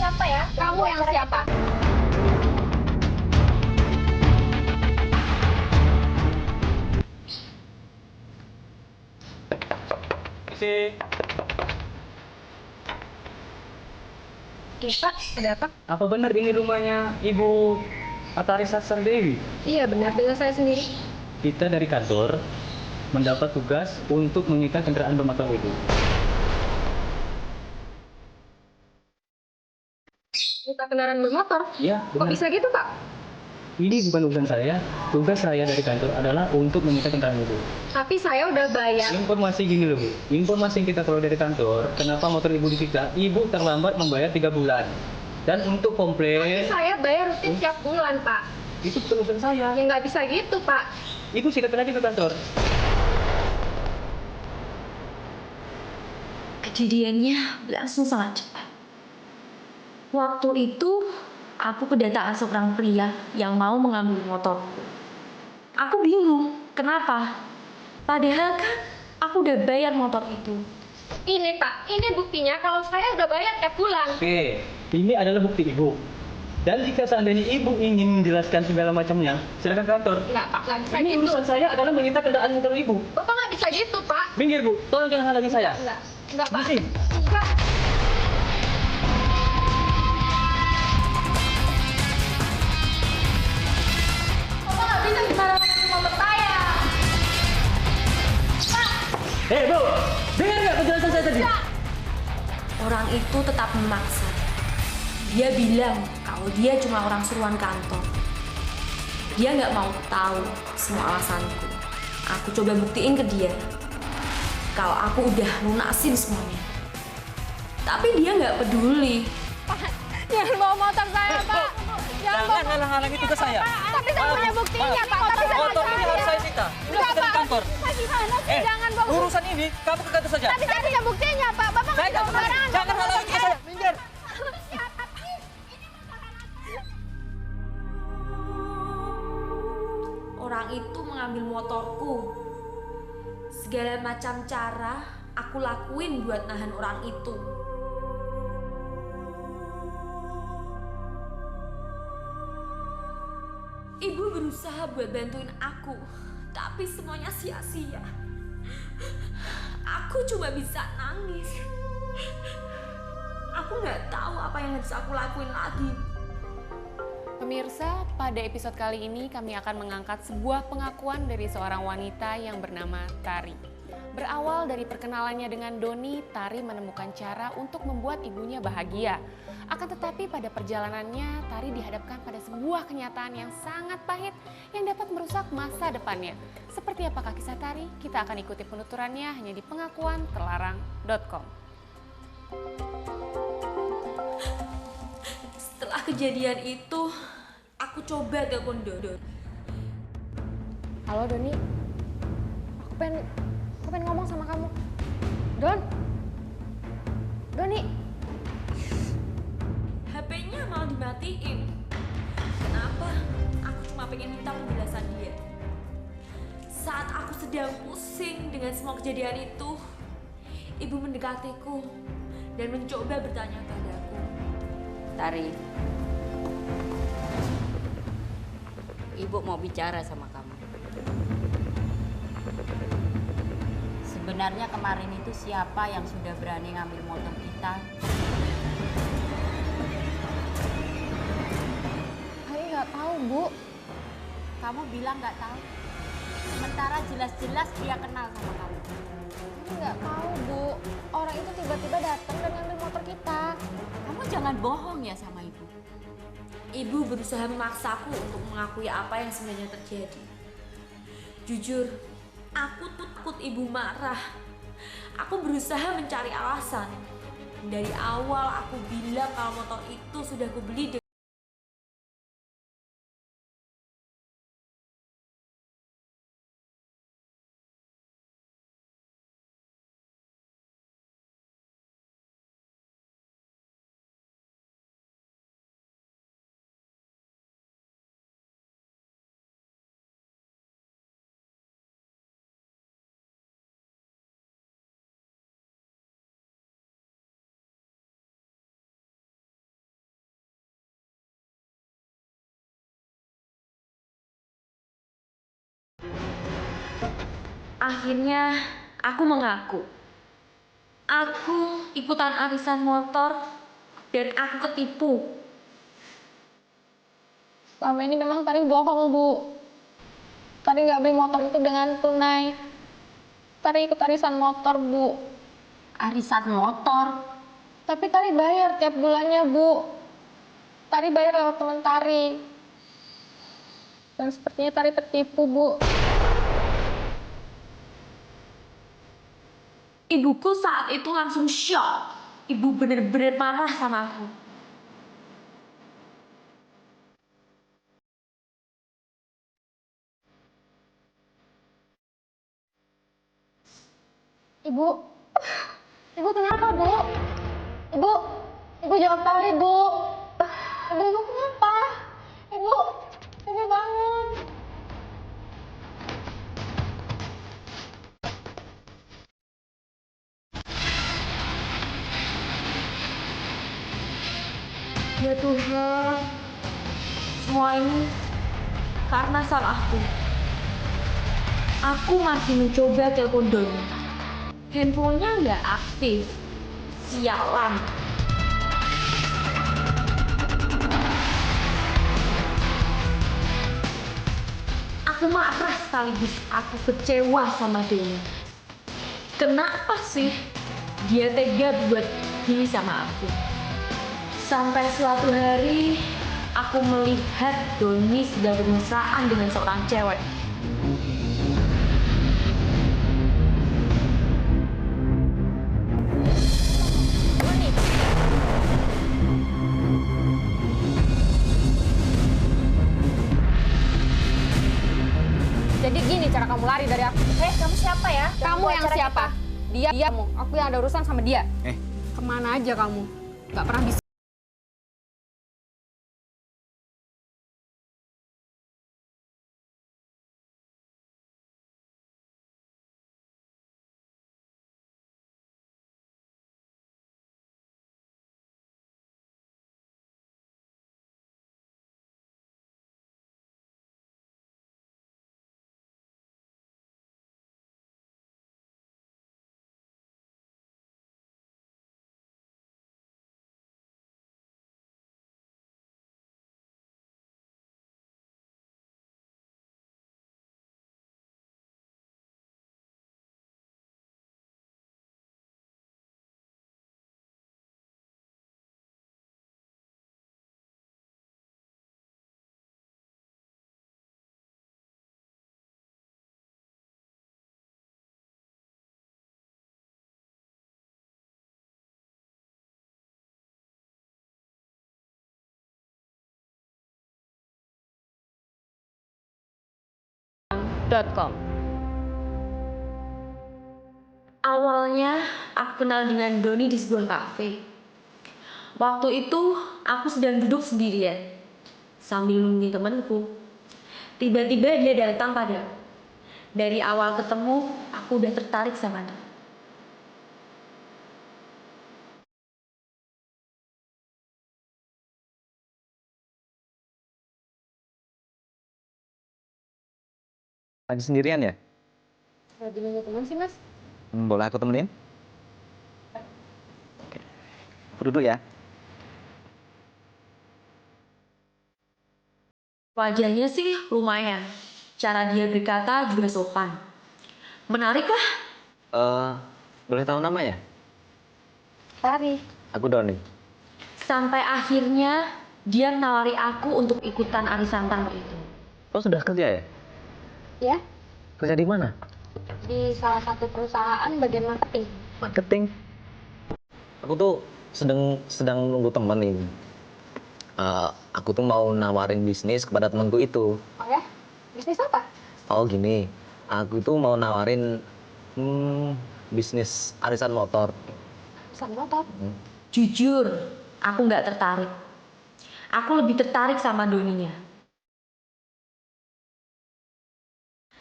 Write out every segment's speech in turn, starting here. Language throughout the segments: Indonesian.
Siapa ya? Kamu yang siapa? Si, Pak, ada apa? apa benar ini rumahnya Ibu Atari Sasar Dewi? Iya benar, dengan saya sendiri. Kita dari kantor mendapat tugas untuk menyita kendaraan bermotor Ibu. Kita kendaraan bermotor. Iya, Kok benar. bisa gitu, Pak? Ini bukan urusan saya. Tugas saya dari kantor adalah untuk menyita kendaraan Ibu. Tapi saya udah bayar. Informasi gini loh, Bu. Informasi yang kita peroleh dari kantor, kenapa motor Ibu disita? Ibu terlambat membayar 3 bulan. Dan untuk komplain, Saya bayar rutin tiap bulan, Pak. itu urusan saya. Ya nggak bisa gitu, Pak. Ibu silakan aja ke kantor. Kejadiannya berlangsung sangat cepat. Waktu itu, aku kedatangan seorang pria yang mau mengambil motorku. Aku bingung, kenapa? Padahal kan aku udah bayar motor itu. Ini, Pak. Ini buktinya kalau saya udah bayar tiap bulan. Oke, ini adalah bukti Ibu. Dan jika seandainya Ibu ingin menjelaskan segala macamnya, silakan ke kantor. Nggak, Pak. Nggak bisa Ini gitu. urusan saya adalah menyita kendaraan motor Ibu. Bapak nggak bisa gitu, Pak. Minggir, Bu. Tolong jangan halangi saya. Nggak. Nggak, Pak. Mesti. Nggak. Bapak nggak bisa sembarangan motor saya. Pak. Hei, Bu. Dengar nggak penjelasan saya tadi? Orang itu tetap memaksa. Dia bilang kalau dia cuma orang suruhan kantor. Dia nggak mau tahu semua alasanku. Aku coba buktiin ke dia kalau aku udah lunasin semuanya. Tapi dia nggak peduli. Jangan bawa motor saya, Pak. Jangan halang-halangi tugas saya. Tapi saya punya buktinya, Pak. Tapi saya Motor ini harus saya sita. Ini harus kita di kantor. Pak, gimana sih? Jangan bawa. Urusan ini kamu ke kantor saja. Tapi saya punya buktinya, Pak. Bapak Saya nggak nggak bisa peduli. sembarangan. Jangan bawa halangi motor tugas saya. Minggir. Siapa sih? Orang itu mengambil motorku. Segala macam cara aku lakuin buat nahan orang itu. Ibu berusaha buat bantuin aku, tapi semuanya sia-sia. Aku cuma bisa nangis. Aku nggak tahu apa yang harus aku lakuin lagi. Pemirsa, pada episode kali ini kami akan mengangkat sebuah pengakuan dari seorang wanita yang bernama Tari. Berawal dari perkenalannya dengan Doni, Tari menemukan cara untuk membuat ibunya bahagia. Akan tetapi pada perjalanannya, Tari dihadapkan pada sebuah kenyataan yang sangat pahit yang dapat merusak masa depannya. Seperti apakah kisah Tari? Kita akan ikuti penuturannya hanya di pengakuanterlarang.com. Setelah kejadian itu, aku coba telepon Dodo. Halo, Doni. Aku pengen ngomong sama kamu. Doni. HP-nya malah dimatiin. Kenapa? Aku cuma pengen minta penjelasan dia. Saat aku sedang pusing dengan semua kejadian itu, ibu mendekatiku dan mencoba bertanya padaku. Tari, Ibu mau bicara sama kamu. Sebenarnya kemarin itu siapa yang sudah berani ngambil motor kita? Saya nggak tahu, Bu. Kamu bilang nggak tahu. Sementara jelas-jelas dia kenal sama kamu. Saya nggak tahu, Bu. Orang itu tiba-tiba datang dan ngambil motor kita. Kamu jangan bohong ya sama ibu. Ibu berusaha memaksaku untuk mengakui apa yang sebenarnya terjadi. Jujur, aku takut ibu marah. Aku berusaha mencari alasan. Dari awal aku bilang kalau motor itu sudah aku beli akhirnya aku mengaku. Aku ikutan arisan motor dan aku ketipu. Selama ini memang Tari bohong, Bu. Tari nggak beli motor itu dengan tunai. Tari ikut arisan motor, Bu. Arisan motor. Tapi Tari bayar tiap bulannya, Bu. Tari bayar lewat teman Tari. Dan sepertinya Tari tertipu, Bu. Ibuku saat itu langsung shock. Ibu bener-bener marah sama aku. Ibu, Ibu kenapa, Bu? Ibu, Ibu jawab Tari, Bu. Ibu kenapa? Ibu, Ibu bangun. Ya Tuhan, semua ini karena salahku. Aku masih mencoba telepon Doni. Handphonenya nggak aktif. Sialan. Aku marah sekaligus aku kecewa sama dia. Kenapa sih dia tega buat gini sama aku? Sampai suatu hari aku melihat Doni sedang bermesraan dengan seorang cewek. Jadi gini cara kamu lari dari aku. Kamu siapa ya? Kamu yang siapa? Dia, kamu. Aku yang ada urusan sama dia. Eh. Kemana aja kamu? Gak pernah bisa. .com. Awalnya aku kenal dengan Doni di sebuah kafe. Waktu itu aku sedang duduk sendirian sambil nungguin temanku. Tiba-tiba dia datang padaku. Dari awal ketemu aku udah tertarik sama dia. Lagi sendirian ya? Lagi nunggu teman sih, Mas. Boleh aku temenin? Oke. Aku duduk ya. Wajahnya sih lumayan. Cara dia berkata juga sopan. Menarik lah. Boleh tahu namanya? Tari. Aku Doni. Sampai akhirnya dia nawari aku untuk ikutan arisan tangga itu. Kau sudah kerja ya? Ya, Kerja di mana? di salah satu perusahaan bagian marketing. Marketing. Aku tuh sedang nunggu teman nih. Aku tuh mau nawarin bisnis kepada temanku itu. Oh ya? Bisnis apa? Oh gini, aku tuh mau nawarin bisnis arisan motor. Pesan motor. Jujur, aku nggak tertarik. Aku lebih tertarik sama Doninya.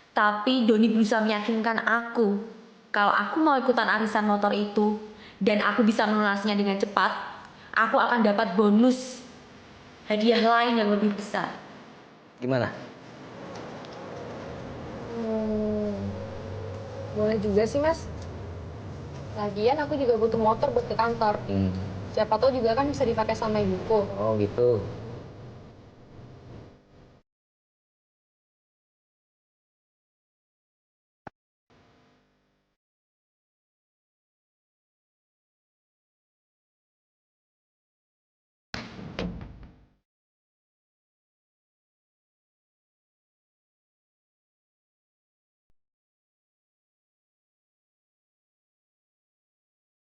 Tapi Doni berusaha meyakinkan aku kalau aku mau ikutan arisan motor itu dan aku bisa melunasinya dengan cepat, aku akan dapat bonus hadiah lain yang lebih besar. Gimana? Boleh juga sih, Mas. Lagian aku juga butuh motor buat ke kantor. Siapa tahu juga kan bisa dipakai sama ibuku. Oh gitu.